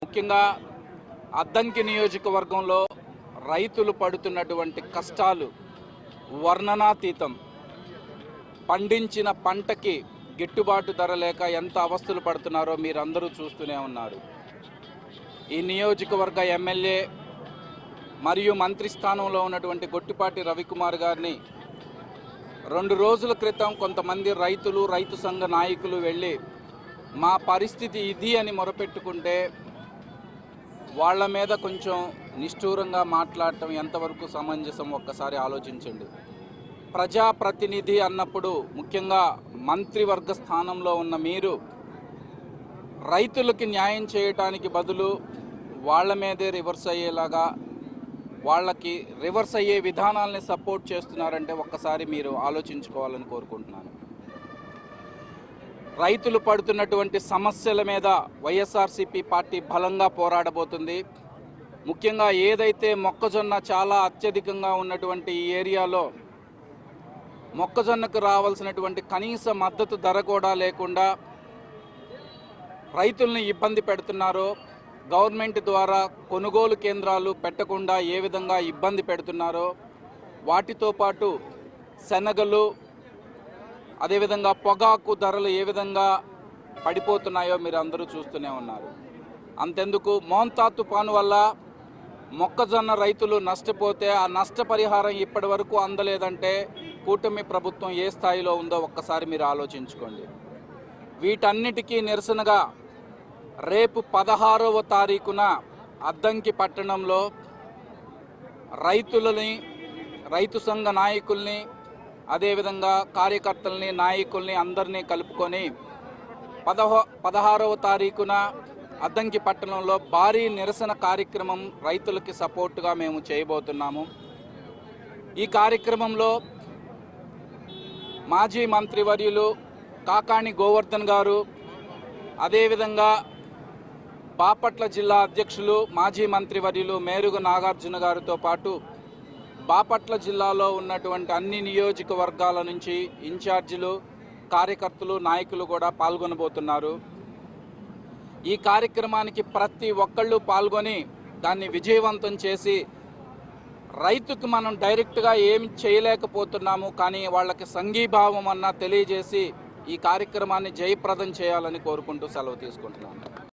ముఖ్యంగా అద్దంకి నియోజకవర్గంలో రైతులు పడుతున్నటువంటి కష్టాలు వర్ణనాతీతం. పండించిన పంటకి గిట్టుబాటు ధర లేక ఎంత అవస్థలు పడుతున్నారో మీరందరూ చూస్తూనే ఉన్నారు. ఈ నియోజకవర్గ ఎమ్మెల్యే మరియు మంత్రి స్థానంలో ఉన్నటువంటి గొట్టిపాటి రవికుమార్ గారిని 2 రోజుల క్రితం కొంతమంది రైతులు, రైతు సంఘ నాయకులు వెళ్ళి మా పరిస్థితి ఇది అని మొరపెట్టుకుంటే వాళ్ళ మీద కొంచెం నిష్ఠూరంగా మాట్లాడటం ఎంతవరకు సమంజసం ఒక్కసారి ఆలోచించండి. ప్రజాప్రతినిధి అన్నప్పుడు ముఖ్యంగా మంత్రివర్గ స్థానంలో ఉన్న మీరు రైతులకి న్యాయం చేయడానికి బదులు వాళ్ళ మీదే రివర్స్ అయ్యేలాగా, వాళ్ళకి రివర్స్ అయ్యే విధానాలని సపోర్ట్ చేస్తున్నారంటే ఒక్కసారి మీరు ఆలోచించుకోవాలని కోరుకుంటున్నాను. రైతులు పడుతున్నటువంటి సమస్యల మీద వైఎస్ఆర్సీపీ పార్టీ బలంగా పోరాడబోతుంది. ముఖ్యంగా ఏదైతే మొక్కజొన్న చాలా అత్యధికంగా ఉన్నటువంటి ఈ ఏరియాలో మొక్కజొన్నకు రావాల్సినటువంటి కనీస మద్దతు ధర కూడా లేకుండా రైతుల్ని ఇబ్బంది పెడుతున్నారో, గవర్నమెంట్ ద్వారా కొనుగోలు కేంద్రాలు పెట్టకుండా ఏ విధంగా ఇబ్బంది పెడుతున్నారో, వాటితో పాటు శనగలు, అదేవిధంగా పొగాకు ధరలు ఏ విధంగా పడిపోతున్నాయో మీరు అందరూ చూస్తూనే ఉన్నారు. అంతెందుకు, మోంతా తుఫాను వల్ల మొక్కజొన్న రైతులు నష్టపోతే ఆ నష్టపరిహారం ఇప్పటి వరకు అందలేదంటే కూటమి ప్రభుత్వం ఏ స్థాయిలో ఉందో ఒక్కసారి మీరు ఆలోచించుకోండి. వీటన్నిటికీ నిరసనగా రేపు 16వ తారీఖున అద్దంకి పట్టణంలో రైతులని, రైతు సంఘ నాయకుల్ని, అదేవిధంగా కార్యకర్తల్ని, నాయకుల్ని అందరినీ కలుపుకొని 16వ తారీఖున అద్దంకి పట్టణంలో భారీ నిరసన కార్యక్రమం రైతులకి సపోర్టుగా మేము చేయబోతున్నాము. ఈ కార్యక్రమంలో మాజీ మంత్రివర్యులు కాకాణి గోవర్ధన్ గారు, అదేవిధంగా బాపట్ల జిల్లా అధ్యక్షులు మాజీ మంత్రివర్యులు మేరుగు నాగార్జున గారితో పాటు బాపట్ల జిల్లాలో ఉన్నటువంటి అన్ని నియోజకవర్గాల నుంచి ఇన్ఛార్జీలు, కార్యకర్తలు, నాయకులు కూడా పాల్గొనబోతున్నారు. ఈ కార్యక్రమానికి ప్రతి ఒక్కళ్ళు పాల్గొని దాన్ని విజయవంతం చేసి రైతుకు మనం డైరెక్ట్గా ఏం చేయలేకపోతున్నాము, కానీ వాళ్ళకి సంఘీభావం అన్నా తెలియజేసి ఈ కార్యక్రమాన్ని జయప్రదం చేయాలని కోరుకుంటూ సెలవు తీసుకుంటున్నాను.